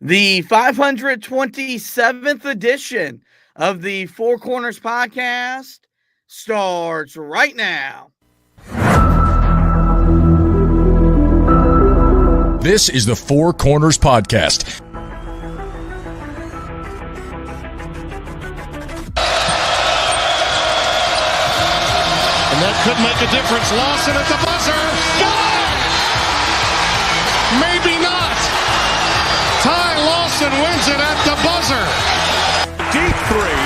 The 527th edition of the Four Corners podcast starts right now. This is the Four Corners podcast. And that could make a difference. Lawson at the buzzer. Got it! Maybe not. Ty Lawson wins it at the buzzer. Deep three.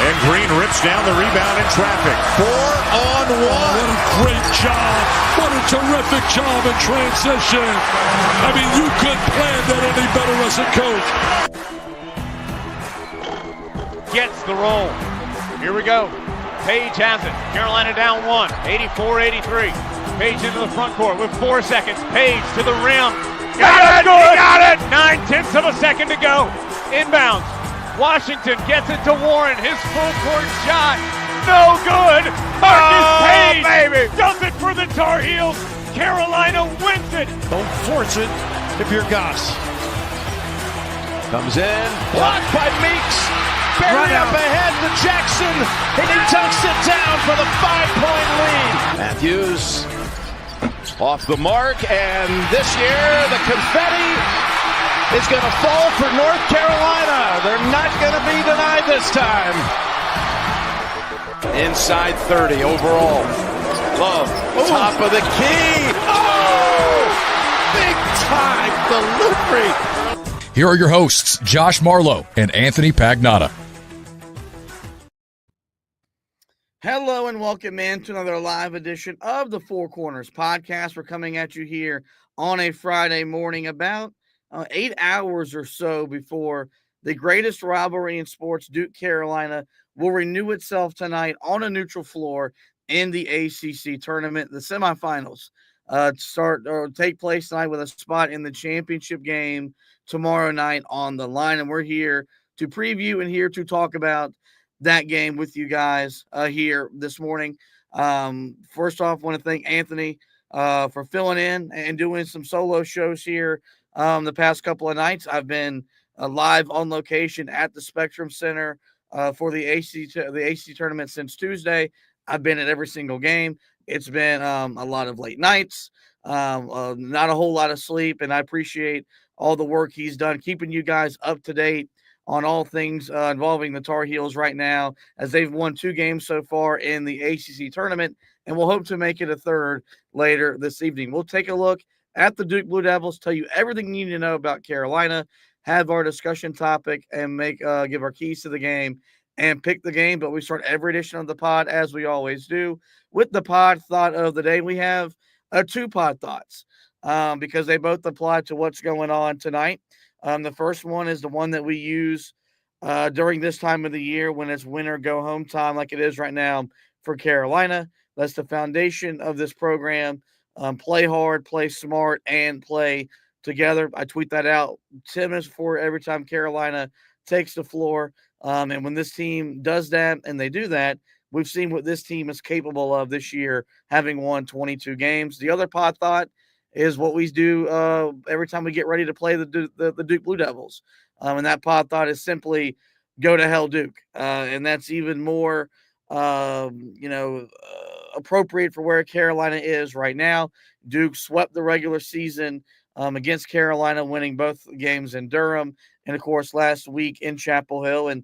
And Green rips down the rebound in traffic. 4-on-1. What a great job. What a terrific job in transition. I mean, you couldn't plan that any better as a coach. Gets the roll. Here we go. Page has it. Carolina down one. 84-83. Page into the front court with 4 seconds. Page to the rim. Got it! Got it! 9/10 of a second to go. Inbounds. Washington gets it to Warren. His full court shot. No good. Marcus Page baby. Does it for the Tar Heels. Carolina wins it. Don't force it if you're Goss. Comes in. Blocked by Meeks. Buried up ahead to Jackson. And he dunks it down for the 5-point lead. Matthews off the mark. And this year the confetti is going to fall for North Carolina. They're not going to be denied this time. Inside 30 overall. Love, top of the key. Oh! Big time delivery. Here are your hosts, Josh Marlowe and Anthony Pagnotta. Hello and welcome in to another live edition of the Four Corners podcast. We're coming at you here on a Friday morning about 8 hours or so before the greatest rivalry in sports, Duke Carolina, will renew itself tonight on a neutral floor in the ACC Tournament. The semifinals take place tonight with a spot in the championship game tomorrow night on the line. And we're here to preview and here to talk about that game with you guys here this morning. First off, I want to thank Anthony for filling in and doing some solo shows here the past couple of nights. I've been live on location at the Spectrum Center for the ACC tournament since Tuesday. I've been at every single game. It's been a lot of late nights, not a whole lot of sleep, and I appreciate all the work he's done keeping you guys up to date on all things involving the Tar Heels right now, as they've won 2 games so far in the ACC tournament, and we'll hope to make it a third later this evening. We'll take a look at the Duke Blue Devils, tell you everything you need to know about Carolina, have our discussion topic, and give our keys to the game and pick the game. But we start every edition of the pod, as we always do, with the pod thought of the day. We have 2 pod thoughts because they both apply to what's going on tonight. The first one is the one that we use during this time of the year when it's win or go home time, like it is right now for Carolina. That's the foundation of this program. Play hard, play smart, and play together. I tweet that out 10 minutes before every time Carolina takes the floor. And when this team does that, and they do that, we've seen what this team is capable of this year, having won 22 games. The other pod thought is what we do every time we get ready to play the Duke Blue Devils. And that pod thought is simply go to hell, Duke. And that's even more, appropriate for where Carolina is right now. Duke swept the regular season against Carolina, winning both games in Durham and, of course, last week in Chapel Hill. And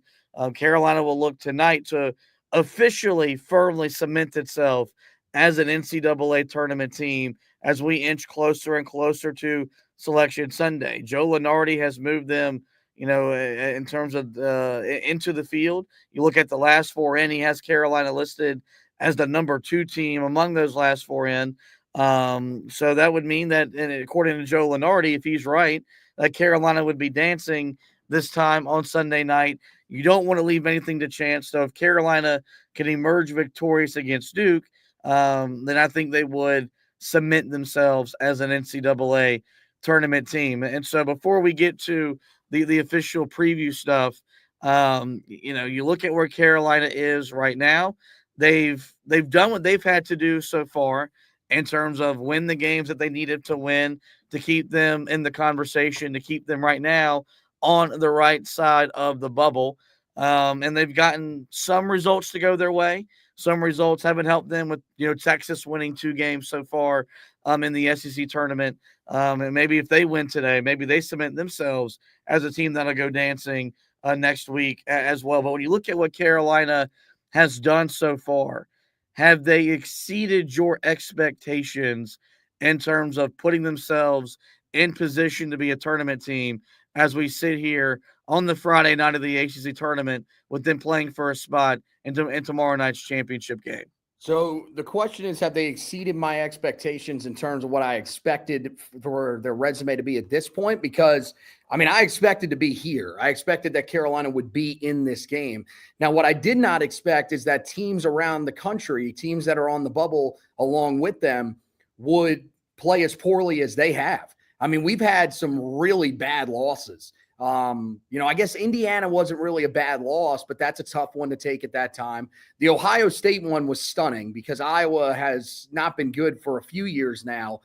Carolina will look tonight to officially, firmly cement itself as an NCAA tournament team as we inch closer and closer to Selection Sunday. Joe Lunardi has moved them, in terms of into the field. You look at the last 4 in, he has Carolina listed as the number 2 team among those last 4 in. So that would mean that, and according to Joe Lunardi, if he's right, that Carolina would be dancing this time on Sunday night. You don't want to leave anything to chance. So if Carolina can emerge victorious against Duke, then I think they would cement themselves as an NCAA tournament team. And so before we get to the official preview stuff, you look at where Carolina is right now. They've done what they've had to do so far in terms of win the games that they needed to win to keep them in the conversation, to keep them right now on the right side of the bubble. And they've gotten some results to go their way. Some results haven't helped them with, Texas winning 2 games so far in the SEC tournament. And maybe if they win today, maybe they cement themselves as a team that'll go dancing next week as well. But when you look at what Carolina has done so far, have they exceeded your expectations in terms of putting themselves in position to be a tournament team as we sit here on the Friday night of the ACC tournament with them playing for a spot in tomorrow night's championship game? So the question is, have they exceeded my expectations in terms of what I expected for their resume to be at this point? Because, I expected to be here. I expected that Carolina would be in this game. Now, what I did not expect is that teams around the country, teams that are on the bubble along with them, would play as poorly as they have. We've had some really bad losses. I guess Indiana wasn't really a bad loss, but that's a tough one to take at that time. The Ohio State one was stunning because Iowa has not been good for a few years now.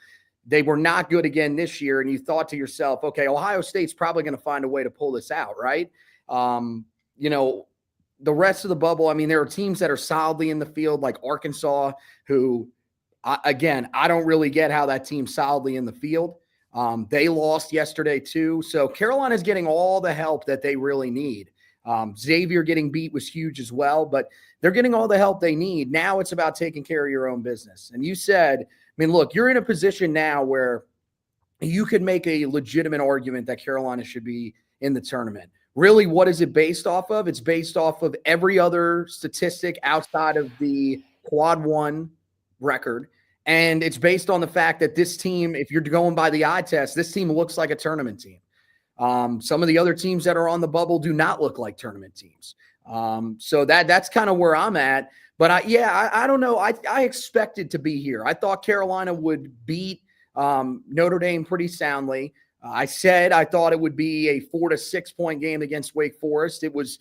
They were not good again this year. And you thought to yourself, okay, Ohio State's probably going to find a way to pull this out, right? The rest of the bubble, there are teams that are solidly in the field like Arkansas, who, I don't really get how that team's solidly in the field. They lost yesterday too. So Carolina's getting all the help that they really need. Xavier getting beat was huge as well, but they're getting all the help they need. Now it's about taking care of your own business. And you said, look, you're in a position now where you could make a legitimate argument that Carolina should be in the tournament. Really, what is it based off of? It's based off of every other statistic outside of the quad one record. And it's based on the fact that this team, if you're going by the eye test, this team looks like a tournament team. Some of the other teams that are on the bubble do not look like tournament teams. So that's kind of where I'm at. But I don't know. I expected to be here. I thought Carolina would beat Notre Dame pretty soundly. I said I thought it would be a 4 to 6 point game against Wake Forest. It was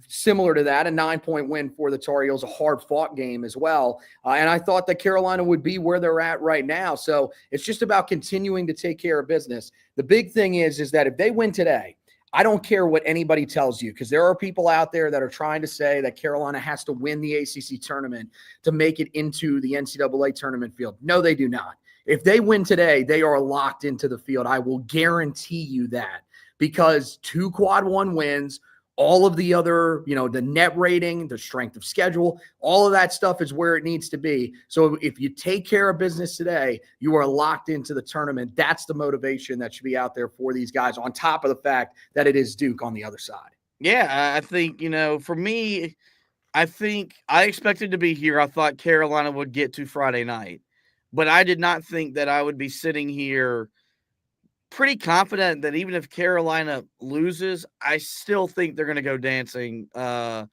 similar to that, a 9-point win for the Tar Heels, a hard-fought game as well. And I thought that Carolina would be where they're at right now. So it's just about continuing to take care of business. The big thing is that if they win today, I don't care what anybody tells you, because there are people out there that are trying to say that Carolina has to win the ACC tournament to make it into the NCAA tournament field. No, they do not. If they win today, they are locked into the field. I will guarantee you that, because 2 quad one wins, all of the other, the net rating, the strength of schedule, all of that stuff is where it needs to be. So if you take care of business today, you are locked into the tournament. That's the motivation that should be out there for these guys, on top of the fact that it is Duke on the other side. Yeah, I think, for me, I think I expected to be here. I thought Carolina would get to Friday night, but I did not think that I would be sitting here pretty confident that even if Carolina loses, I still think they're going to go dancing on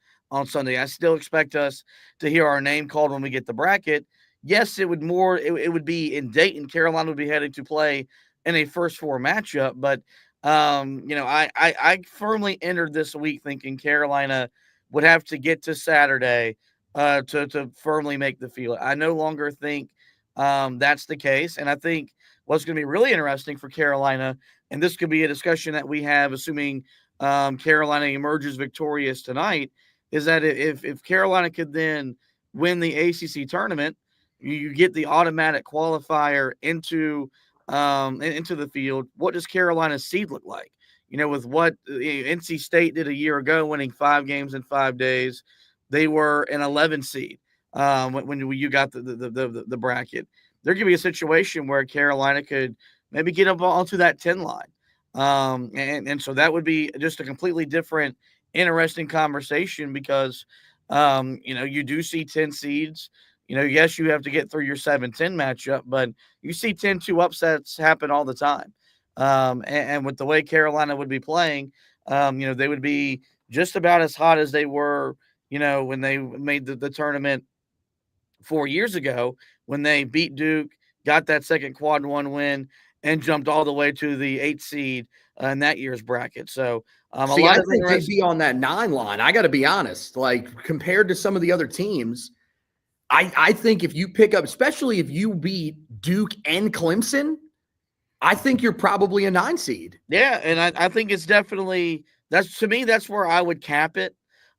Sunday. I still expect us to hear our name called when we get the bracket. Yes, it would be in Dayton. Carolina would be heading to play in a first 4 matchup, but I firmly entered this week thinking Carolina would have to get to Saturday to firmly make the field. I no longer think that's the case, and I think what's going to be really interesting for Carolina, and this could be a discussion that we have, assuming Carolina emerges victorious tonight, is that if Carolina could then win the ACC tournament, you get the automatic qualifier into the field. What does Carolina's seed look like? With what NC State did a year ago, winning 5 games in 5 days, they were an 11 seed when you got the bracket. There could be a situation where Carolina could maybe get up onto that 10 line. And so that would be just a completely different, interesting conversation because, you do see 10 seeds. Yes, you have to get through your 7-10 matchup, but you see 10-2 upsets happen all the time. And with the way Carolina would be playing, they would be just about as hot as they were, when they made the tournament 4 years ago, when they beat Duke, got that second quad one win, and jumped all the way to the 8th seed in that year's bracket. So I think they'd be on that 9 line. I got to be honest, like compared to some of the other teams, I think if you pick up, especially if you beat Duke and Clemson, I think you're probably a 9 seed. Yeah, and I think it's definitely to me that's where I would cap it.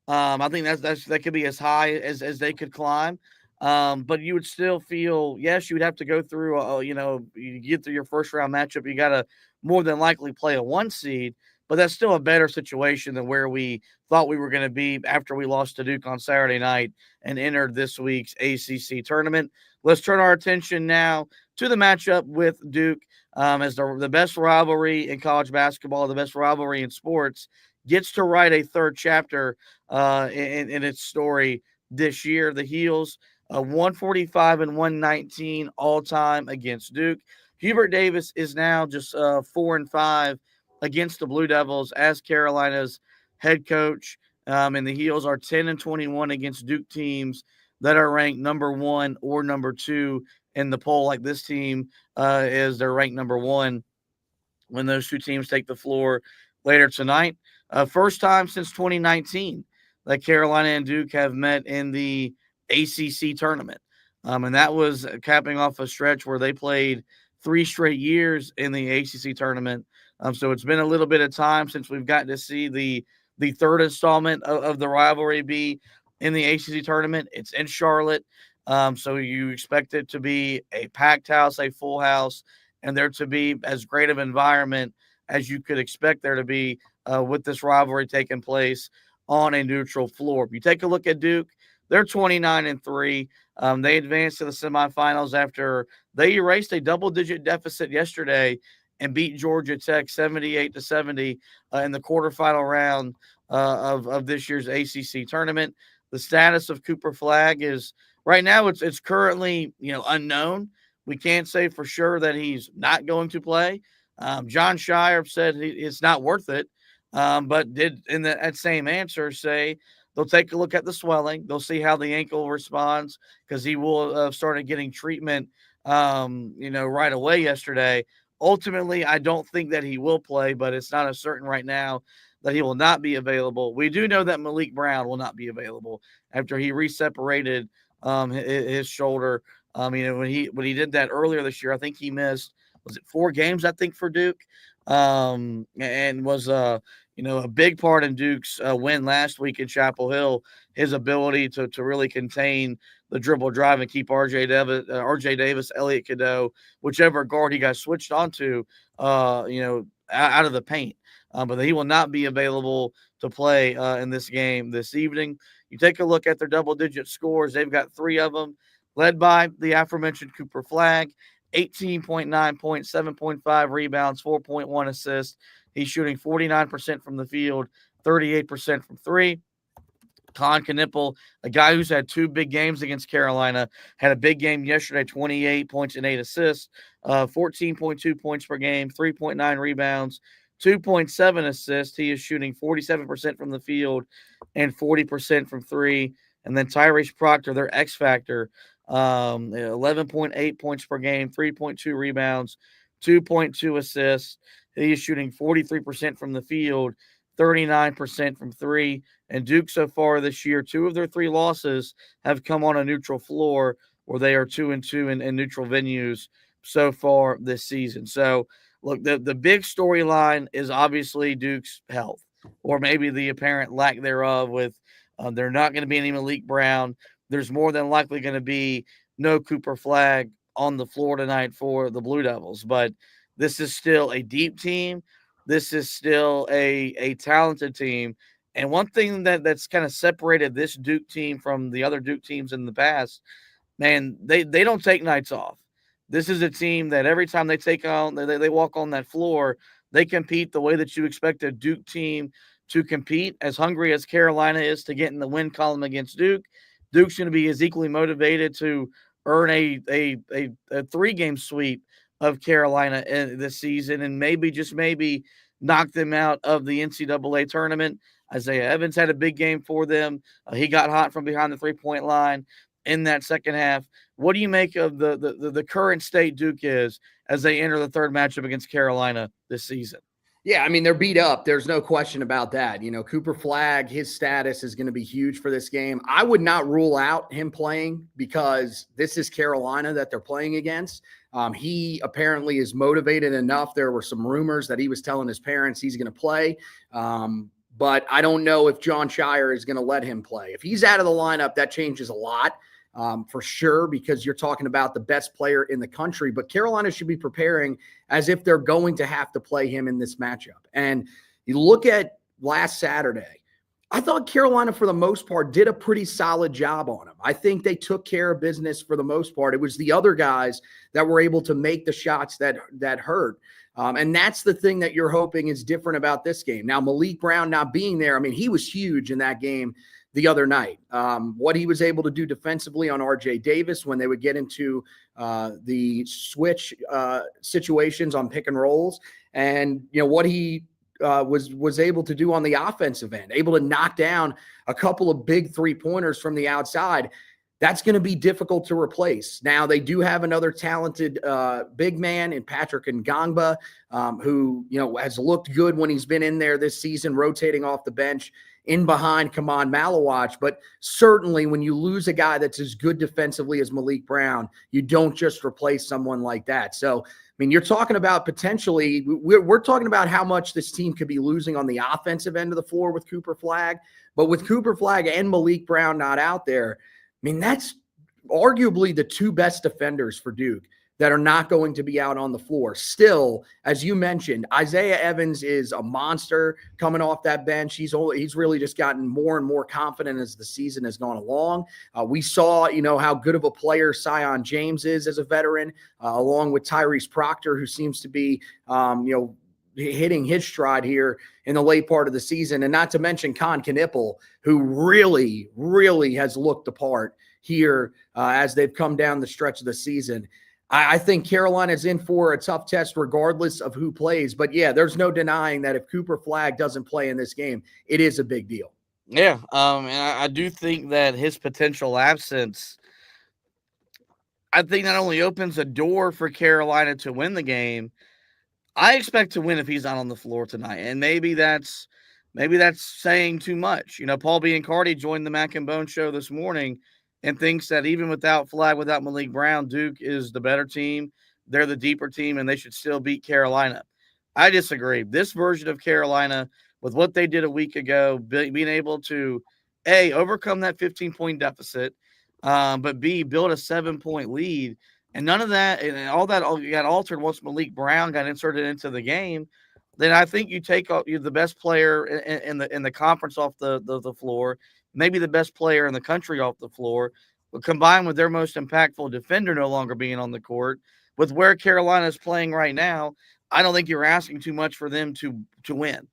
I think that could be as high as they could climb. But you would still feel, yes, you would have to go through you get through your first round matchup, you got to more than likely play a 1 seed, but that's still a better situation than where we thought we were going to be after we lost to Duke on Saturday night and entered this week's ACC tournament. Let's turn our attention now to the matchup with Duke. As the best rivalry in college basketball, the best rivalry in sports, gets to write a third chapter in its story this year. The Heels, 145 and 119 all time against Duke. Hubert Davis is now just 4-5 against the Blue Devils as Carolina's head coach. And the Heels are 10 and 21 against Duke teams that are ranked number 1 or number 2 in the poll. Like this team is they're ranked number 1 when those two teams take the floor later tonight. First time since 2019 that Carolina and Duke have met in the ACC tournament. And that was capping off a stretch where they played 3 straight years in the ACC tournament. So it's been a little bit of time since we've gotten to see the third installment of the rivalry be in the ACC tournament. It's in Charlotte. So you expect it to be a packed house, a full house, and there to be as great of an environment as you could expect there to be with this rivalry taking place on a neutral floor. If you take a look at Duke, they're 29 and 3. They advanced to the semifinals after they erased a double-digit deficit yesterday and beat Georgia Tech 78-70 in the quarterfinal round of this year's ACC tournament. The status of Cooper Flagg is right now it's currently unknown. We can't say for sure that he's not going to play. John Shire said it's not worth it, but did in that same answer say they'll take a look at the swelling. They'll see how the ankle responds because he will have started getting treatment, right away yesterday. Ultimately, I don't think that he will play, but it's not as certain right now that he will not be available. We do know that Malik Brown will not be available after he reseparated his shoulder. When he did that earlier this year, I think he missed, was it 4 games, I think, for Duke, and was a big part in Duke's win last week in Chapel Hill. His ability to really contain the dribble drive and keep RJ Davis, Elliot Cadeau, whichever guard he got switched onto, out of the paint. But he will not be available to play in this game this evening. You take a look at their double-digit scores. They've got 3 of them, led by the aforementioned Cooper Flagg, 18.9 points, 7.5 rebounds, 4.1 assists. He's shooting 49% from the field, 38% from 3. Con Knipple, a guy who's had 2 big games against Carolina, had a big game yesterday, 28 points and 8 assists, 14.2 points per game, 3.9 rebounds, 2.7 assists. He is shooting 47% from the field and 40% from 3. And then Tyrese Proctor, their X factor, 11.8 points per game, 3.2 rebounds, 2.2 assists. He is shooting 43% from the field, 39% from 3. And Duke so far this year, 2 of their 3 losses have come on a neutral floor where they are 2-2 in neutral venues so far this season. So, look, the big storyline is obviously Duke's health, or maybe the apparent lack thereof with they're not going to be any Malik Brown. There's more than likely going to be no Cooper Flagg on the floor tonight for the Blue Devils. But this is still a deep team. This is still a talented team. And one thing that's kind of separated this Duke team from the other Duke teams in the past, man, they don't take nights off. This is a team that every time they they walk on that floor, they compete the way that you expect a Duke team to compete. As hungry as Carolina is to get in the win column against Duke, Duke's going to be as equally motivated to earn a 3-game sweep of Carolina this season and maybe, just maybe, knock them out of the NCAA tournament. Isaiah Evans had a big game for them. He got hot from behind the 3-point line in that second half. What do you make of the current state Duke is as they enter the third matchup against Carolina this season? Yeah, I mean, they're beat up. There's no question about that. Cooper Flagg, his status is going to be huge for this game. I would not rule out him playing because this is Carolina that they're playing against. He apparently is motivated enough. There were some rumors that he was telling his parents he's going to play. But I don't know if John Shire is going to let him play. If he's out of the lineup, that changes a lot. For sure, because you're talking about the best player in the country, but Carolina should be preparing as if they're going to have to play him in this matchup. And you look at last Saturday, I thought Carolina, for the most part, did a pretty solid job on him. I think they took care of business for the most part. It was the other guys that were able to make the shots that hurt. And that's the thing that you're hoping is different about this game. Now, Malik Brown not being there, I mean, he was huge in that game the other night. What he was able to do defensively on RJ Davis when they would get into the switch situations on pick and rolls, and what he was able to do on the offensive end, able to knock down a couple of big 3-pointers from the outside. That's going to be difficult to replace. Now, they do have another talented big man in Patrick Ngangba, who has looked good when he's been in there this season, rotating off the bench in behind Kaman Malawach. But certainly when you lose a guy that's as good defensively as Malik Brown, you don't just replace someone like that. So, I mean, you're talking about potentially, we're talking about how much this team could be losing on the offensive end of the floor with Cooper Flagg. But with Cooper Flagg and Malik Brown not out there, I mean, that's arguably the two best defenders for Duke that are not going to be out on the floor. Still, as you mentioned, Isaiah Evans is a monster coming off that bench. He's really just gotten more and more confident as the season has gone along. We saw, how good of a player Sion James is as a veteran, along with Tyrese Proctor, who seems to be, hitting his stride here in the late part of the season. And not to mention Con Knipple, who really, really has looked the part here as they've come down the stretch of the season. I think Carolina's in for a tough test regardless of who plays. But, yeah, there's no denying that if Cooper Flagg doesn't play in this game, it is a big deal. Yeah, and I do think that his potential absence, I think, not only opens a door for Carolina to win the game, I expect to win if he's not on the floor tonight. And maybe that's saying too much. Paul Biancardi joined the Mac and Bone show this morning and thinks that even without Flagg, without Malik Brown, Duke is the better team. They're the deeper team, and they should still beat Carolina. I disagree. This version of Carolina, with what they did a week ago, being able to, A, overcome that 15-point deficit, but B, build a 7-point lead, and none of that, and all that got altered once Malik Brown got inserted into the game, then I think you take the best player in the conference off the floor, maybe the best player in the country off the floor, but combined with their most impactful defender no longer being on the court, with where Carolina is playing right now, I don't think you're asking too much for them to win.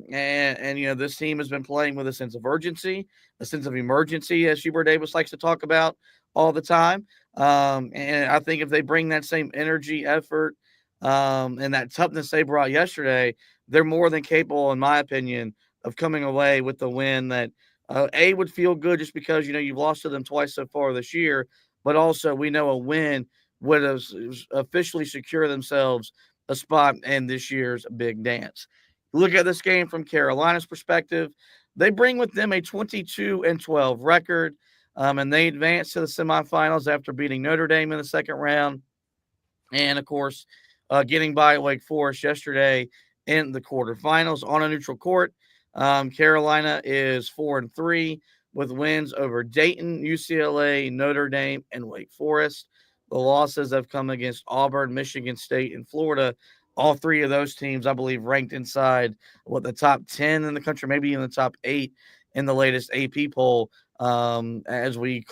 This team has been playing with a sense of urgency, a sense of emergency, as Hubert Davis likes to talk about all the time. And I think if they bring that same energy, effort, and that toughness they brought yesterday, they're more than capable, in my opinion, of coming away with the win that would feel good just because, you've lost to them twice so far this year, but also we know a win would have officially secure themselves a spot in this year's big dance. Look at this game from Carolina's perspective. They bring with them a 22-12 record, and they advance to the semifinals after beating Notre Dame in the second round. And, of course, getting by Wake Forest yesterday in the quarterfinals on a neutral court. Carolina is 4-3 with wins over Dayton, UCLA, Notre Dame, and Wake Forest. The losses have come against Auburn, Michigan State, and Florida. All three of those teams, I believe, ranked inside the top 10 in the country, maybe even the top 8 in the latest AP poll. As we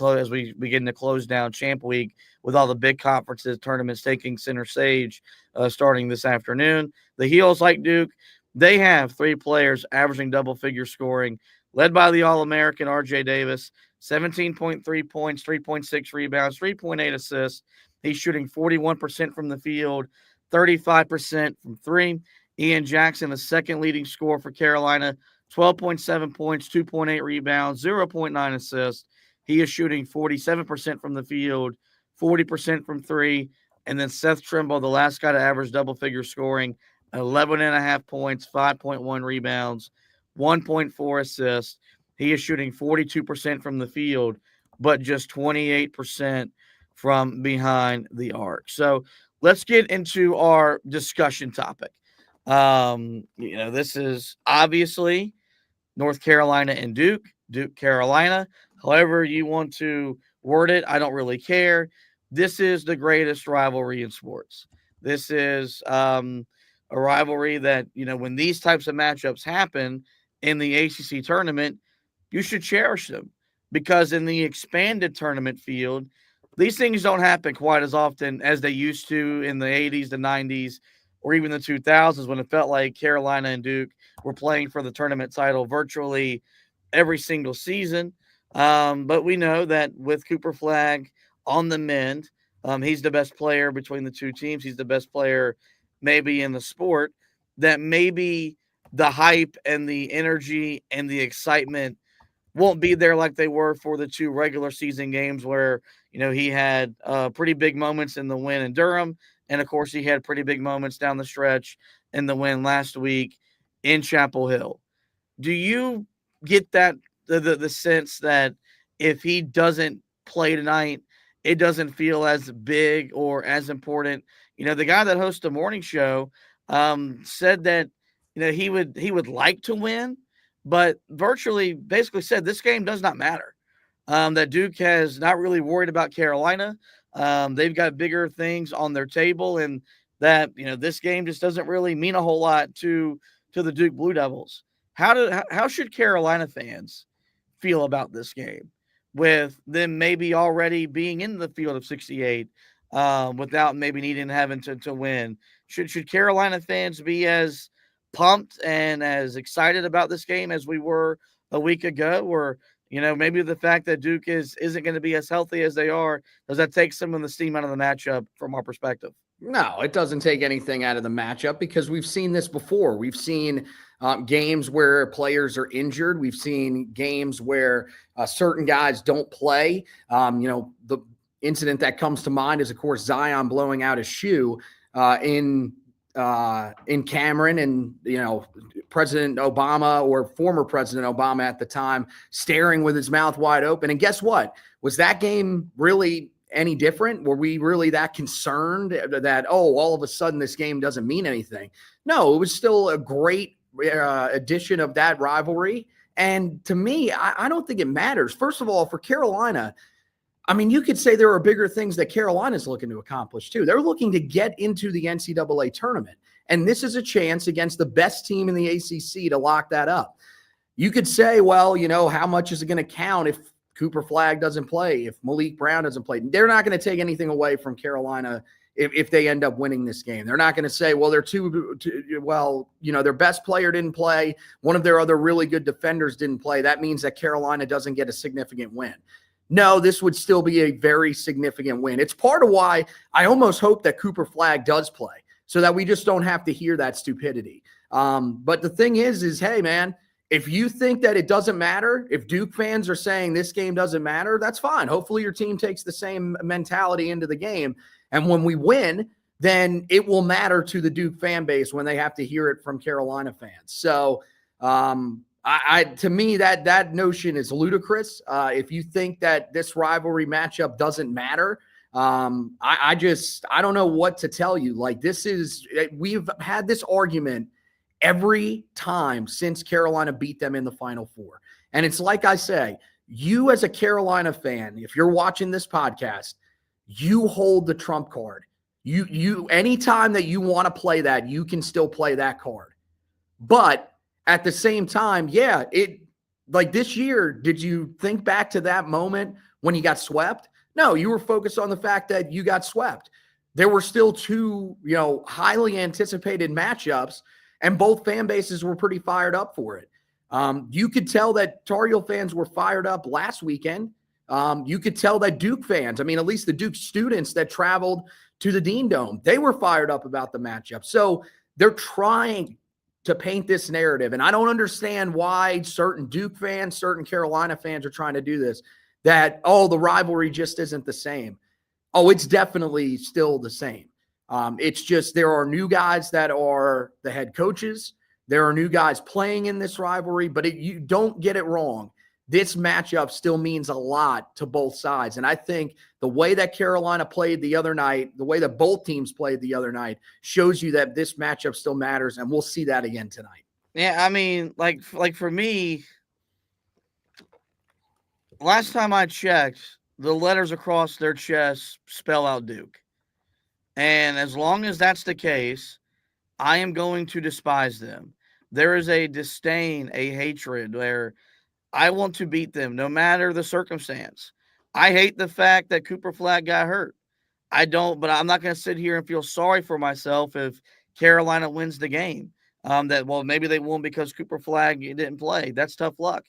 begin to close down Champ Week with all the big conferences, tournaments taking center stage starting this afternoon. The Heels, like Duke, they have 3 players averaging double-figure scoring, led by the All-American RJ Davis, 17.3 points, 3.6 rebounds, 3.8 assists. He's shooting 41% from the field, 35% from 3. Ian Jackson, the second leading scorer for Carolina, 12.7 points, 2.8 rebounds, 0.9 assists. He is shooting 47% from the field, 40% from 3. And then Seth Trimble, the last guy to average double-figure scoring, 11.5 points, 5.1 rebounds, 1.4 assists. He is shooting 42% from the field, but just 28% from behind the arc. So let's get into our discussion topic. This is obviously North Carolina and Duke, Carolina, however you want to word it. I don't really care. This is the greatest rivalry in sports. This is a rivalry that, when these types of matchups happen in the ACC tournament, you should cherish them, because in the expanded tournament field, these things don't happen quite as often as they used to in the 80s, the 90s, or even the 2000s, when it felt like Carolina and Duke were playing for the tournament title virtually every single season. But we know that with Cooper Flagg on the mend, he's the best player between the two teams. He's the best player maybe in the sport, that maybe the hype and the energy and the excitement won't be there like they were for the two regular season games where, he had pretty big moments in the win in Durham. And of course, he had pretty big moments down the stretch in the win last week in Chapel Hill. Do you get that the sense that if he doesn't play tonight, it doesn't feel as big or as important? The guy that hosts the morning show said that he would like to win, but virtually basically said this game does not matter. That Duke has not really worried about Carolina. They've got bigger things on their table, and that this game just doesn't really mean a whole lot to the Duke Blue Devils. How should Carolina fans feel about this game, with them maybe already being in the field of 68 without maybe needing having to win? Should Carolina fans be as pumped and as excited about this game as we were a week ago? Or maybe the fact that Duke isn't going to be as healthy as they are, does that take some of the steam out of the matchup from our perspective? No, it doesn't take anything out of the matchup, because we've seen this before. We've seen games where players are injured. We've seen games where certain guys don't play. The incident that comes to mind is, of course, Zion blowing out his shoe in Cameron, and President Obama, or former President Obama at the time, staring with his mouth wide open. And guess what? Was that game really any different? Were we really that concerned that, all of a sudden this game doesn't mean anything? No, it was still a great edition of that rivalry. And to me, I don't think it matters. First of all, for Carolina, I mean, you could say there are bigger things that Carolina's looking to accomplish too. They're looking to get into the NCAA tournament. And this is a chance against the best team in the ACC to lock that up. You could say, well, how much is it going to count if Cooper Flagg doesn't play, if Malik Brown doesn't play? They're not going to take anything away from Carolina if they end up winning this game. They're not going to say, well, their best player didn't play, one of their other really good defenders didn't play, that means that Carolina doesn't get a significant win. No, this would still be a very significant win. It's part of why I almost hope that Cooper Flagg does play, so that we just don't have to hear that stupidity. But the thing is, hey, man, if you think that it doesn't matter, if Duke fans are saying this game doesn't matter, that's fine. Hopefully your team takes the same mentality into the game. And when we win, then it will matter to the Duke fan base when they have to hear it from Carolina fans. So to me, that notion is ludicrous. If you think that this rivalry matchup doesn't matter, I don't know what to tell you. Like, we've had this argument every time since Carolina beat them in the Final Four. And it's like I say, you as a Carolina fan, if you're watching this podcast, you hold the trump card. You anytime that you want to play that, you can still play that card. But at the same time, like this year, did you think back to that moment when you got swept? No, you were focused on the fact that you got swept. There were still two, highly anticipated matchups, and both fan bases were pretty fired up for it. You could tell that Tar Heel fans were fired up last weekend. You could tell that Duke fans, at least the Duke students that traveled to the Dean Dome, they were fired up about the matchup. So they're trying to paint this narrative. And I don't understand why certain Duke fans, certain Carolina fans are trying to do this, that, the rivalry just isn't the same. Oh, it's definitely still the same. It's just there are new guys that are the head coaches. There are new guys playing in this rivalry, but you don't get it wrong. This matchup still means a lot to both sides. And I think the way that Carolina played the other night, the way that both teams played the other night, shows you that this matchup still matters, and we'll see that again tonight. Yeah, I mean, like for me, last time I checked, the letters across their chest spell out Duke. And as long as that's the case, I am going to despise them. There is a disdain, a hatred where I want to beat them no matter the circumstance. I hate the fact that Cooper Flagg got hurt. I don't, but I'm not going to sit here and feel sorry for myself if Carolina wins the game. Maybe they won because Cooper Flagg didn't play. That's tough luck.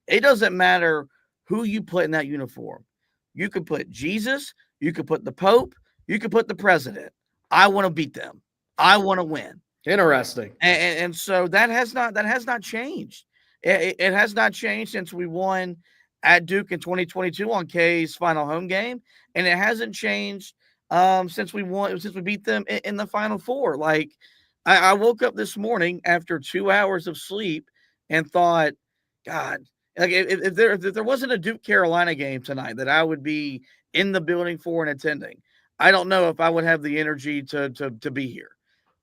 It doesn't matter who you put in that uniform. You could put Jesus, you could put the Pope, you could put the president. I want to beat them. I want to win. Interesting. And so that has not changed. It has not changed since we won at Duke in 2022 on K's final home game, and it hasn't changed since we beat them in the Final Four. Like I woke up this morning after 2 hours of sleep and thought, God, like if there wasn't a Duke Carolina game tonight that I would be in the building for and attending, I don't know if I would have the energy to be here.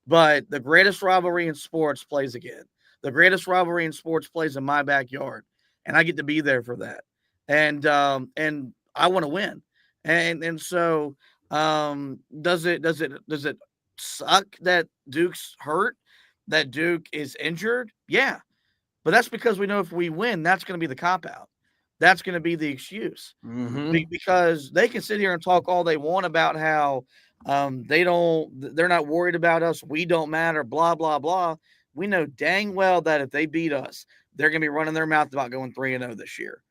But the greatest rivalry in sports plays again. The greatest rivalry in sports plays in my backyard, and I get to be there for that. And I want to win. And so does it suck that Duke's hurt, that Duke is injured? Yeah. But that's because we know if we win, that's going to be the cop-out. That's going to be the excuse. Because they can sit here and talk all they want about how they're not worried about us. We don't matter, blah, blah, blah. We know dang well that if they beat us, they're going to be running their mouth about going 3-0 this year.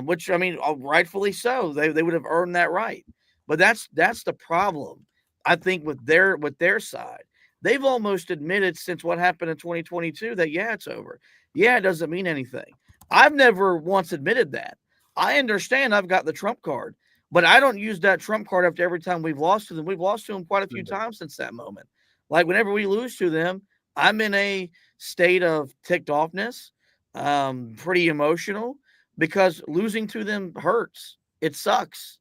Which, I mean, rightfully so. They would have earned that right. But that's the problem, I think, with their side. They've almost admitted since what happened in 2022 that, yeah, it's over. Yeah, it doesn't mean anything. I've never once admitted that. I understand I've got the trump card, but I don't use that trump card after every time we've lost to them. We've lost to them quite a few times since that moment. Like whenever we lose to them, I'm in a state of ticked offness, pretty emotional, because losing to them hurts. It sucks.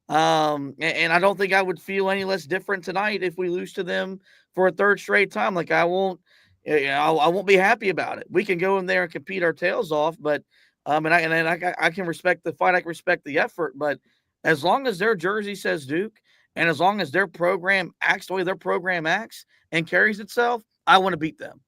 And I don't think I would feel any less different tonight if we lose to them for a third straight time. Like I won't be happy about it. We can go in there and compete our tails off, but I can respect the fight. I can respect the effort, but as long as their jersey says Duke, and as long as their program acts the way their program acts and carries itself, I want to beat them.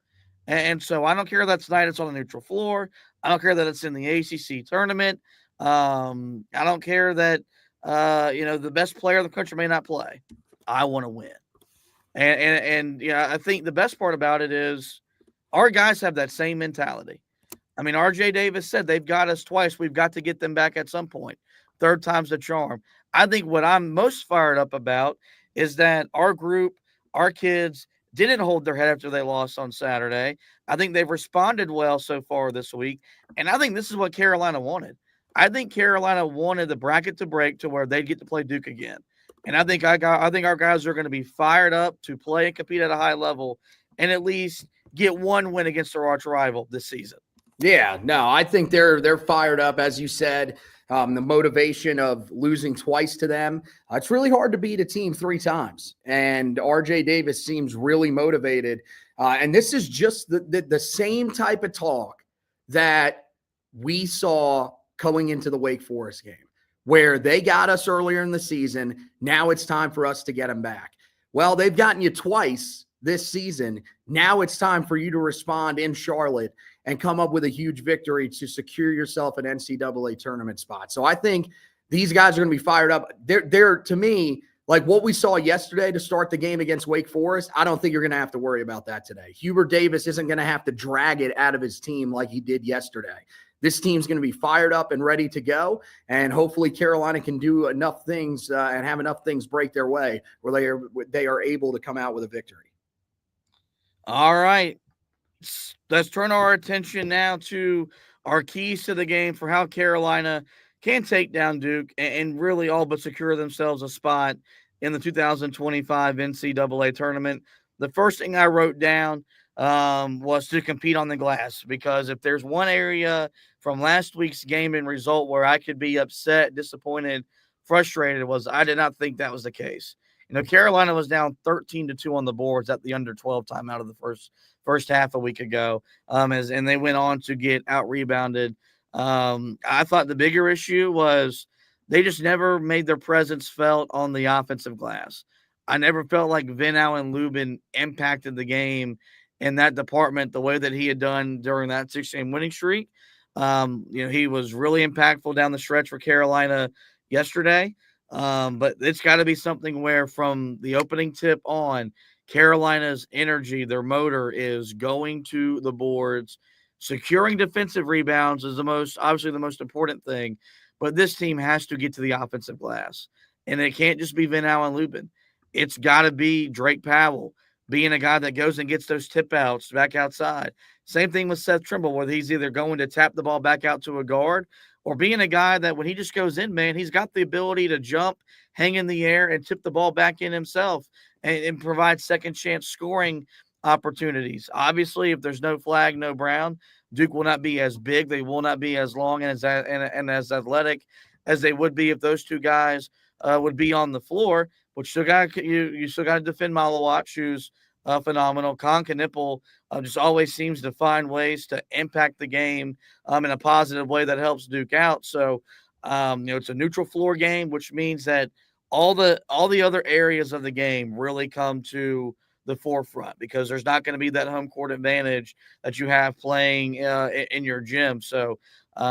And so I don't care that tonight it's on a neutral floor. I don't care that it's in the ACC tournament. I don't care that the best player in the country may not play. I want to win. And I think the best part about it is our guys have that same mentality. I mean, RJ Davis said they've got us twice. We've got to get them back at some point. Third time's the charm. I think what I'm most fired up about is that our group, our kids, didn't hold their head after they lost on Saturday. I think they've responded well so far this week. And I think this is what Carolina wanted. I think Carolina wanted the bracket to break to where they'd get to play Duke again. And I think our guys are going to be fired up to play and compete at a high level and at least get one win against their arch rival this season. Yeah, no, I think they're fired up, as you said. The motivation of losing twice to them. It's really hard to beat a team 3 times. And RJ Davis seems really motivated. And this is just the same type of talk that we saw going into the Wake Forest game, where they got us earlier in the season. Now it's time for us to get them back. Well, they've gotten you twice this season. Now it's time for you to respond in Charlotte and come up with a huge victory to secure yourself an NCAA tournament spot. So I think these guys are going to be fired up. They're to me, like what we saw yesterday to start the game against Wake Forest. I don't think you're going to have to worry about that today. Hubert Davis isn't going to have to drag it out of his team like he did yesterday. This team's going to be fired up and ready to go, and hopefully Carolina can do enough things and have enough things break their way where they are able to come out with a victory. All right. Let's turn our attention now to our keys to the game for how Carolina can take down Duke and really all but secure themselves a spot in the 2025 NCAA tournament. The first thing I wrote down was to compete on the glass, because if there's one area from last week's game and result where I could be upset, disappointed, frustrated, was I did not think that was the case. Carolina was down 13-2 on the boards at the under 12 timeout of the first half a week ago, and they went on to get out rebounded. I thought the bigger issue was they just never made their presence felt on the offensive glass. I never felt like Vin Allen Lubin impacted the game in that department the way that he had done during that 6-game winning streak. He was really impactful down the stretch for Carolina yesterday. But it's got to be something where from the opening tip on, Carolina's energy, their motor is going to the boards. Securing defensive rebounds is obviously the most important thing, but this team has to get to the offensive glass. And it can't just be Vin Allen Lubin. It's got to be Drake Powell being a guy that goes and gets those tip outs back outside. Same thing with Seth Trimble, where he's either going to tap the ball back out to a guard or being a guy that when he just goes in, man, he's got the ability to jump, hang in the air, and tip the ball back in himself and provide second chance scoring opportunities. Obviously, if there's no flag, no Brown, Duke will not be as big. They will not be as long and as athletic as they would be if those two guys would be on the floor. But you still got to defend Malawach, who's phenomenal. Con Knipple just always seems to find ways to impact the game in a positive way that helps Duke out. So, it's a neutral floor game, which means that all the other areas of the game really come to the forefront, because there's not going to be that home court advantage that you have playing in your gym. So,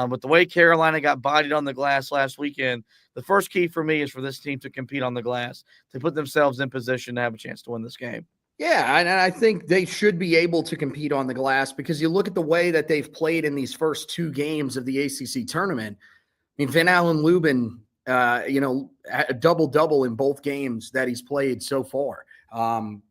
with the way Carolina got bodied on the glass last weekend, the first key for me is for this team to compete on the glass, to put themselves in position to have a chance to win this game. Yeah, and I think they should be able to compete on the glass, because you look at the way that they've played in these first two games of the ACC tournament. I mean, Vin Allen Lubin, a double-double in both games that he's played so far.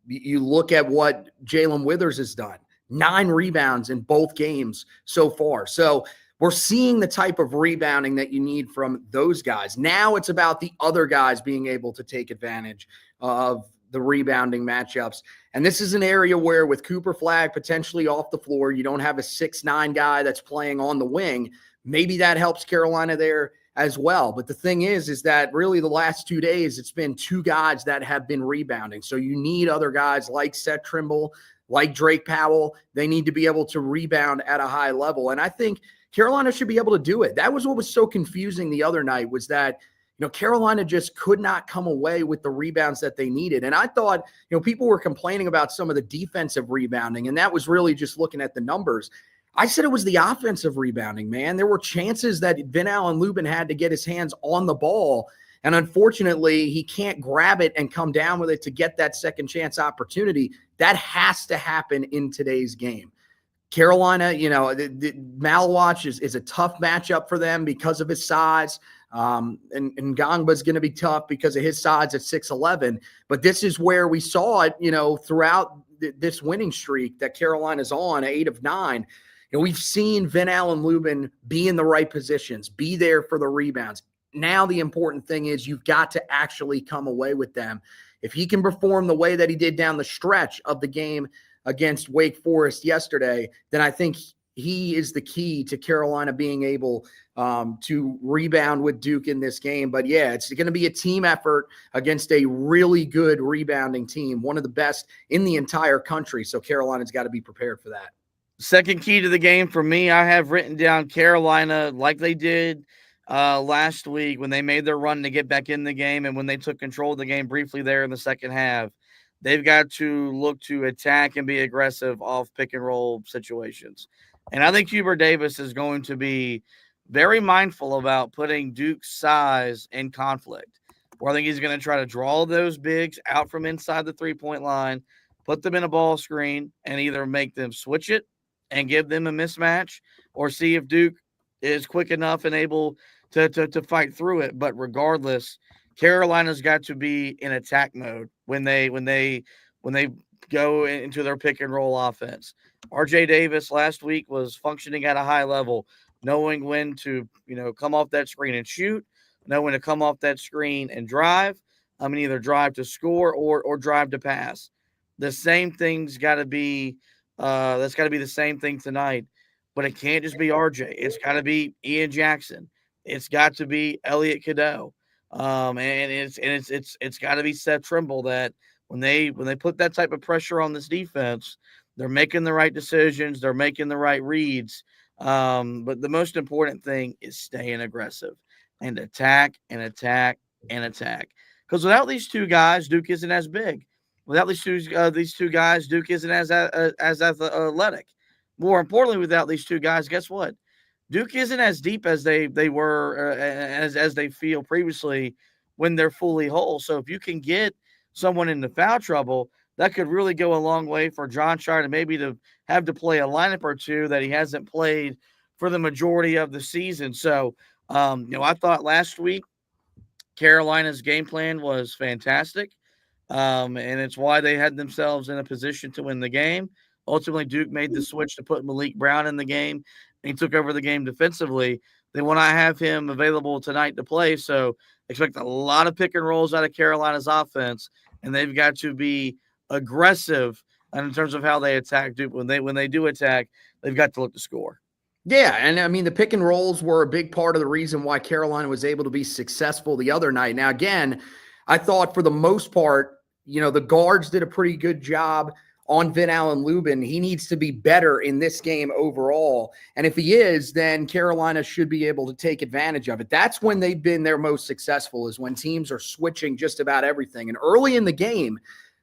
You look at what Jalen Withers has done, 9 rebounds in both games so far. So we're seeing the type of rebounding that you need from those guys. Now it's about the other guys being able to take advantage of the rebounding matchups. And this is an area where, with Cooper Flagg potentially off the floor, you don't have a 6'9" guy that's playing on the wing. Maybe that helps Carolina there as well. But the thing is that really the last 2 days, it's been 2 guys that have been rebounding. So you need other guys like Seth Trimble, like Drake Powell. They need to be able to rebound at a high level. And I think Carolina should be able to do it. That was what was so confusing the other night, was that, Carolina just could not come away with the rebounds that they needed. And I thought, people were complaining about some of the defensive rebounding, and that was really just looking at the numbers. I said it was the offensive rebounding, man. There were chances that Vin Allen Lubin had to get his hands on the ball, and unfortunately, he can't grab it and come down with it to get that second chance opportunity. That has to happen in today's game. Carolina, the Malawach is a tough matchup for them because of his size. And Ngangba's going to be tough because of his size at 6'11". But this is where we saw it, throughout this winning streak that Carolina's on, 8 of 9. We've seen Vin Allen Lubin be in the right positions, be there for the rebounds. Now the important thing is you've got to actually come away with them. If he can perform the way that he did down the stretch of the game against Wake Forest yesterday, then I think he is the key to Carolina being able to rebound with Duke in this game. But yeah, it's going to be a team effort against a really good rebounding team, one of the best in the entire country. So Carolina's got to be prepared for that. Second key to the game for me, I have written down Carolina like they did last week when they made their run to get back in the game, and when they took control of the game briefly there in the second half. They've got to look to attack and be aggressive off pick and roll situations. And I think Hubert Davis is going to be very mindful about putting Duke's size in conflict, where I think he's going to try to draw those bigs out from inside the three-point line, put them in a ball screen, and either make them switch it and give them a mismatch, or see if Duke is quick enough and able to fight through it. But regardless, Carolina's got to be in attack mode when they go into their pick and roll offense. RJ Davis last week was functioning at a high level, knowing when to come off that screen and shoot, knowing when to come off that screen and drive. Either drive to score or drive to pass. The same thing's got to be that's got to be the same thing tonight. But it can't just be RJ. It's got to be Ian Jackson. It's got to be Elliot Cadeau. And it's got to be Seth Trimble that when they put that type of pressure on this defense, they're making the right decisions, they're making the right reads. But the most important thing is staying aggressive and attack and attack and attack. Because without these two guys, Duke isn't as big. Without these two guys, Duke isn't as athletic. More importantly, without these two guys, guess what? Duke isn't as deep as they were as they feel previously when they're fully whole. So if you can get someone into foul trouble, that could really go a long way for John Shire to maybe to have to play a lineup or two that he hasn't played for the majority of the season. So, I thought last week Carolina's game plan was fantastic, and it's why they had themselves in a position to win the game. Ultimately, Duke made the switch to put Malik Brown in the game, and he took over the game defensively. They will not have him available tonight to play, so expect a lot of pick and rolls out of Carolina's offense, and they've got to be aggressive in terms of how they attack Duke. When they do attack, they've got to look to score. Yeah, and I mean, the pick and rolls were a big part of the reason why Carolina was able to be successful the other night. Now, again, I thought for the most part, the guards did a pretty good job on Vin Allen Lubin. He needs to be better in this game overall. And if he is, then Carolina should be able to take advantage of it. That's when they've been their most successful, is when teams are switching just about everything. And early in the game,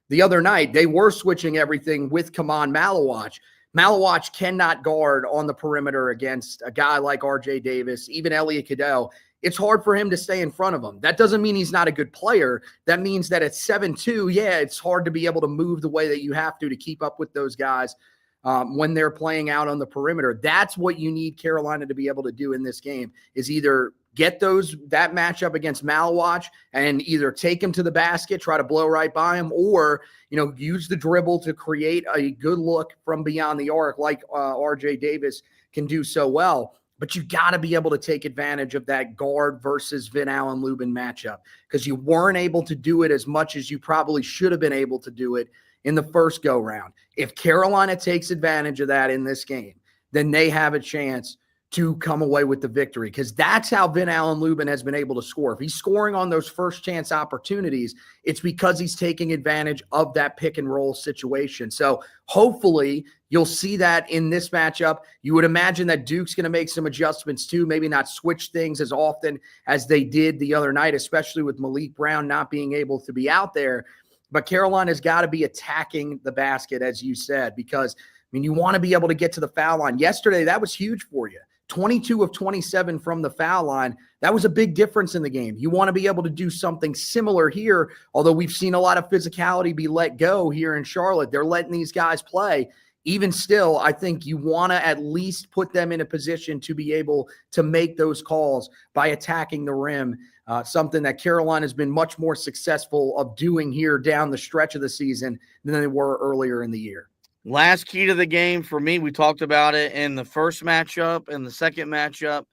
the other night, they were switching everything with Kaman Malawach. Malawach cannot guard on the perimeter against a guy like RJ Davis, even Elliot Cadeau. It's hard for him to stay in front of him. That doesn't mean he's not a good player. That means that at 7'2", it's hard to be able to move the way that you have to keep up with those guys when they're playing out on the perimeter. That's what you need Carolina to be able to do in this game, is either get that matchup against Malawach and either take him to the basket, try to blow right by him, or, use the dribble to create a good look from beyond the arc like RJ Davis can do so well. But you got to be able to take advantage of that guard versus Vin Allen Lubin matchup, because you weren't able to do it as much as you probably should have been able to do it in the first go round. If Carolina takes advantage of that in this game, then they have a chance to come away with the victory, because that's how Vin Allen Lubin has been able to score. If he's scoring on those first chance opportunities, it's because he's taking advantage of that pick and roll situation. So hopefully you'll see that in this matchup. You would imagine that Duke's going to make some adjustments too, maybe not switch things as often as they did the other night, especially with Malik Brown not being able to be out there. But Carolina's got to be attacking the basket, as you said, because you want to be able to get to the foul line. Yesterday, that was huge for you. 22 of 27 from the foul line. That was a big difference in the game. You want to be able to do something similar here, although we've seen a lot of physicality be let go here in Charlotte. They're letting these guys play. Even still, I think you want to at least put them in a position to be able to make those calls by attacking the rim, something that Carolina has been much more successful of doing here down the stretch of the season than they were earlier in the year. Last key to the game for me, we talked about it in the first matchup and the second matchup,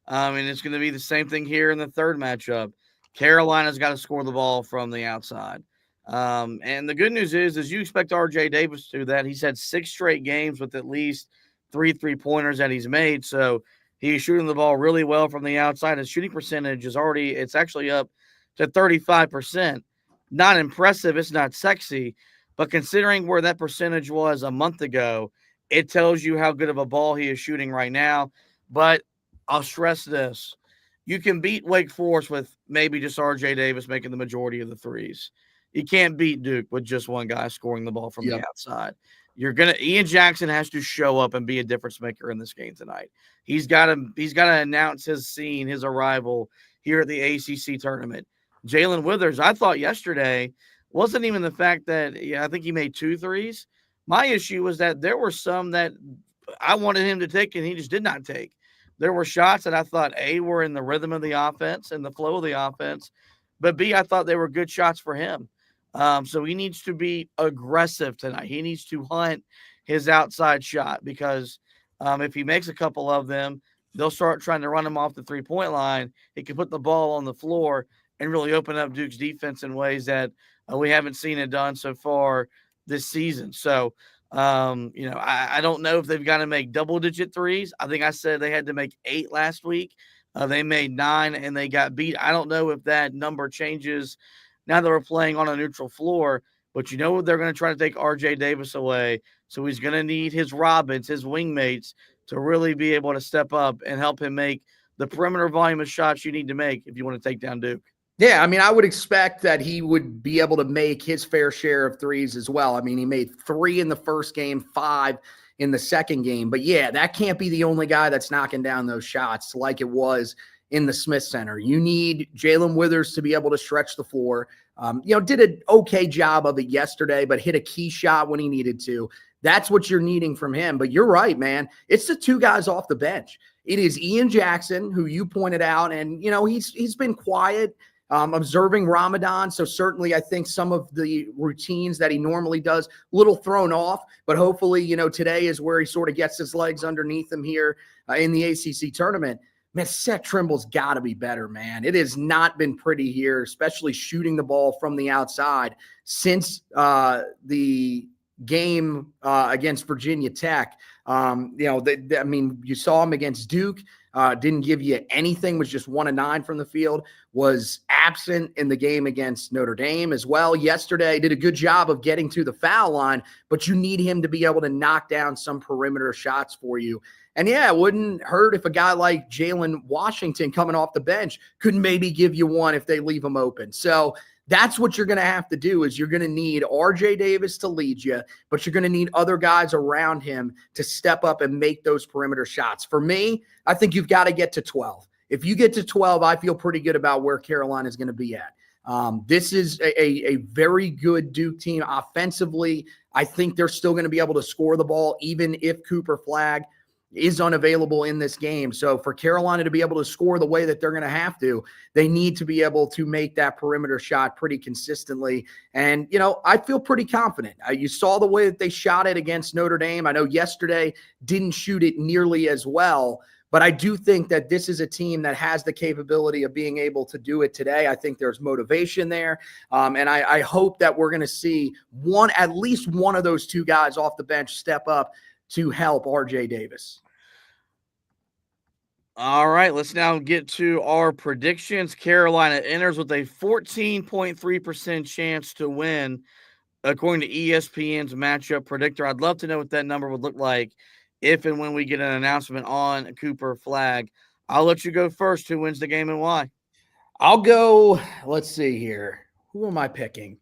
and it's going to be the same thing here in the third matchup. Carolina's got to score the ball from the outside. And the good news is you expect RJ Davis to do that. He's had 6 straight games with at least 3 3-pointers that he's made. So he's shooting the ball really well from the outside. His shooting percentage it's actually up to 35%. Not impressive. It's not sexy. But considering where that percentage was a month ago, it tells you how good of a ball he is shooting right now. But I'll stress this. You can beat Wake Forest with maybe just RJ Davis making the majority of the threes. You can't beat Duke with just one guy scoring the ball from the outside. Ian Jackson has to show up and be a difference maker in this game tonight. He's got to announce his arrival here at the ACC tournament. Jalen Withers, I thought yesterday, wasn't even the fact that I think he made 2 threes. My issue was that there were some that I wanted him to take and he just did not take. There were shots that I thought A, were in the rhythm of the offense and the flow of the offense, but B, I thought they were good shots for him. So he needs to be aggressive tonight. He needs to hunt his outside shot, because if he makes a couple of them, they'll start trying to run him off the 3-point line. He can put the ball on the floor and really open up Duke's defense in ways that we haven't seen it done so far this season. So, I don't know if they've got to make double-digit threes. I think I said they had to make 8 last week. They made 9, and they got beat. I don't know if that number changes now that we're playing on a neutral floor, but they're going to try to take R.J. Davis away. So he's going to need his Robins, his wingmates, to really be able to step up and help him make the perimeter volume of shots you need to make if you want to take down Duke. Yeah, I mean, I would expect that he would be able to make his fair share of threes as well. I mean, he made 3 in the first game, 5 in the second game. But yeah, that can't be the only guy that's knocking down those shots like it was in the Smith Center. You need Jalen Withers to be able to stretch the floor. Did an okay job of it yesterday, but hit a key shot when he needed to. That's what you're needing from him. But you're right, man. It's the 2 guys off the bench. It is Ian Jackson, who you pointed out, and, he's been quiet. Observing Ramadan. So certainly I think some of the routines that he normally does, a little thrown off, but hopefully, today is where he sort of gets his legs underneath him here in the ACC tournament. Man, Seth Trimble's got to be better, man. It has not been pretty here, especially shooting the ball from the outside since the game against Virginia Tech. You saw him against Duke. Didn't give you anything, was just 1 of 9 from the field, was absent in the game against Notre Dame as well. Yesterday, did a good job of getting to the foul line, but you need him to be able to knock down some perimeter shots for you. And yeah, it wouldn't hurt if a guy like Jalen Washington coming off the bench could maybe give you one if they leave him open. So that's what you're going to have to do is you're going to need R.J. Davis to lead you, but you're going to need other guys around him to step up and make those perimeter shots. For me, I think you've got to get to 12. If you get to 12, I feel pretty good about where Carolina is going to be at. This is a very good Duke team offensively. I think they're still going to be able to score the ball even if Cooper Flagg is unavailable in this game. So for Carolina to be able to score the way that they're going to have to, they need to be able to make that perimeter shot pretty consistently. And, I feel pretty confident. You saw the way that they shot it against Notre Dame. I know yesterday didn't shoot it nearly as well, but I do think that this is a team that has the capability of being able to do it today. I think there's motivation there. And I hope that we're going to see at least one of those 2 guys off the bench step up to help R.J. Davis. All right, let's now get to our predictions. Carolina enters with a 14.3% chance to win, according to ESPN's matchup predictor. I'd love to know what that number would look like if and when we get an announcement on Cooper Flagg. I'll let you go first. Who wins the game and why? I'll go, let's see here. Who am I picking?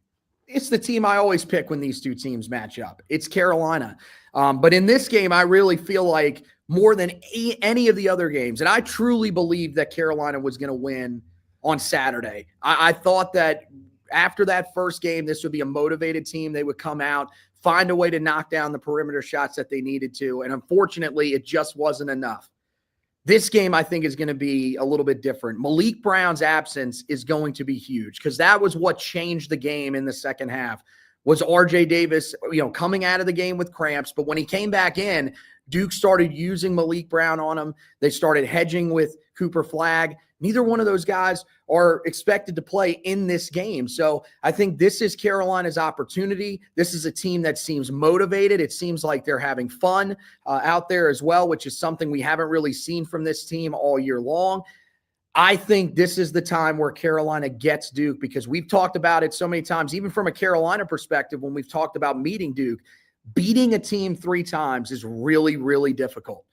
It's the team I always pick when these 2 teams match up. It's Carolina. But in this game, I really feel like more than any of the other games, and I truly believe that Carolina was going to win on Saturday. I thought that after that first game, this would be a motivated team. They would come out, find a way to knock down the perimeter shots that they needed to, and unfortunately, it just wasn't enough. This game, I think, is going to be a little bit different. Malik Brown's absence is going to be huge because that was what changed the game in the second half, was R.J. Davis, coming out of the game with cramps. But when he came back in, Duke started using Malik Brown on him. They started hedging with Cooper Flagg. Neither one of those guys are expected to play in this game. So I think this is Carolina's opportunity. This is a team that seems motivated. It seems like they're having fun out there as well, which is something we haven't really seen from this team all year long. I think this is the time where Carolina gets Duke because we've talked about it so many times, even from a Carolina perspective, when we've talked about meeting Duke. Beating a team 3 times is really, really difficult,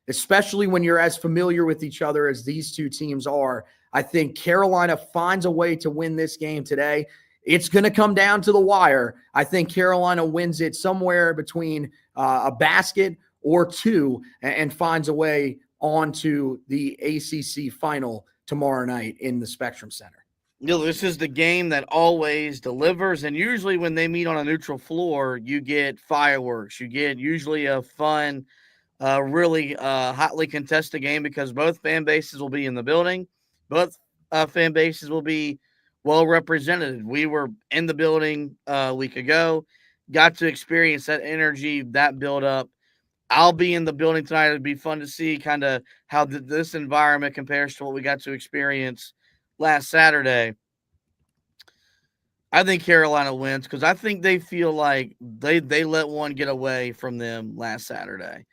especially when you're as familiar with each other as these 2 teams are. I think Carolina finds a way to win this game today. It's going to come down to the wire. I think Carolina wins it somewhere between a basket or 2 and finds a way onto the ACC final tomorrow night in the Spectrum Center. This is the game that always delivers, and usually when they meet on a neutral floor, you get fireworks. You get usually a fun, really hotly contested game because both fan bases will be in the building. Both fan bases will be well represented. We were in the building a week ago, got to experience that energy, that build-up. I'll be in the building tonight. It'd be fun to see kind of how this environment compares to what we got to experience last Saturday. I think Carolina wins because I think they feel like they let one get away from them last Saturday.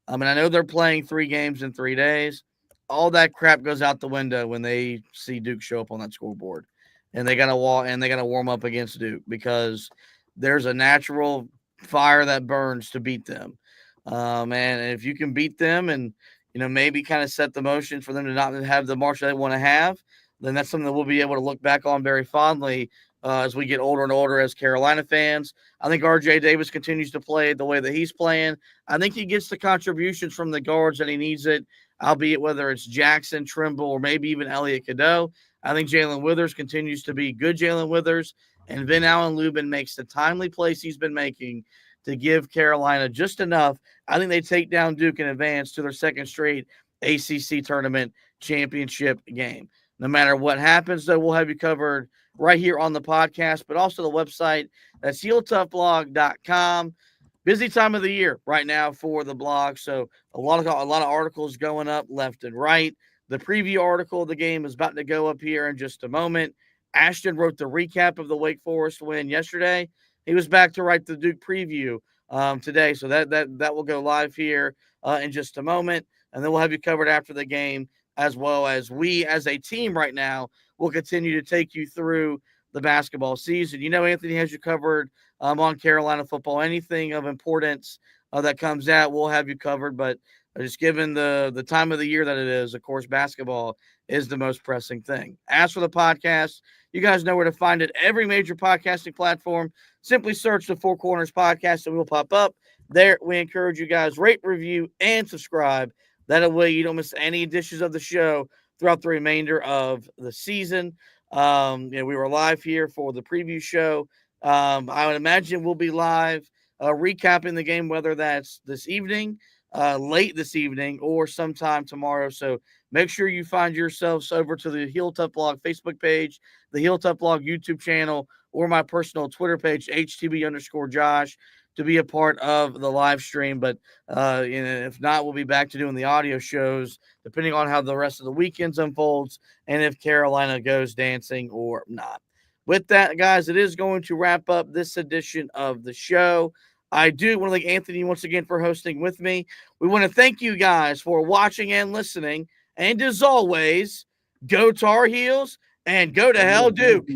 I mean, I know they're playing 3 games in 3 days. All that crap goes out the window when they see Duke show up on that scoreboard, and they gotta warm up against Duke because there's a natural fire that burns to beat them. And if you can beat them and maybe kind of set the motion for them to not have the march they want to have, then that's something that we'll be able to look back on very fondly as we get older and older as Carolina fans. I think R.J. Davis continues to play the way that he's playing. I think he gets the contributions from the guards that he needs it, albeit whether it's Jackson, Trimble, or maybe even Elliot Cadeau. I think Jalen Withers continues to be good Jalen Withers, and Vin Allen Lubin makes the timely plays he's been making to give Carolina just enough. I think they take down Duke and advance to their second straight ACC Tournament Championship game. No matter what happens, though, we'll have you covered right here on the podcast, but also the website. That's HeelToughBlog.com. Busy time of the year right now for the blog, so a lot of articles going up left and right. The preview article of the game is about to go up here in just a moment. Ashton wrote the recap of the Wake Forest win yesterday. He was back to write the Duke preview today, so that will go live here in just a moment, and then we'll have you covered after the game, as well as we as a team right now will continue to take you through the basketball season. Anthony has you covered on Carolina football. Anything of importance that comes out, we'll have you covered. But just given the time of the year that it is, of course, basketball is the most pressing thing. As for the podcast, you guys know where to find it. Every major podcasting platform. Simply search the Four Corners Podcast and we'll pop up. There, we encourage you guys, rate, review, and subscribe. That way you don't miss any editions of the show throughout the remainder of the season. We were live here for the preview show. I would imagine we'll be live recapping the game, whether that's this evening, late this evening, or sometime tomorrow. So make sure you find yourselves over to the Heel Tough Blog Facebook page, the Heel Tough Blog YouTube channel, or my personal Twitter page, HTB_Josh, to be a part of the live stream. But if not, we'll be back to doing the audio shows, depending on how the rest of the weekends unfolds and if Carolina goes dancing or not. With that, guys, it is going to wrap up this edition of the show. I do want to thank Anthony once again for hosting with me. We want to thank you guys for watching and listening. And as always, go Tar Heels and go to hell, Duke.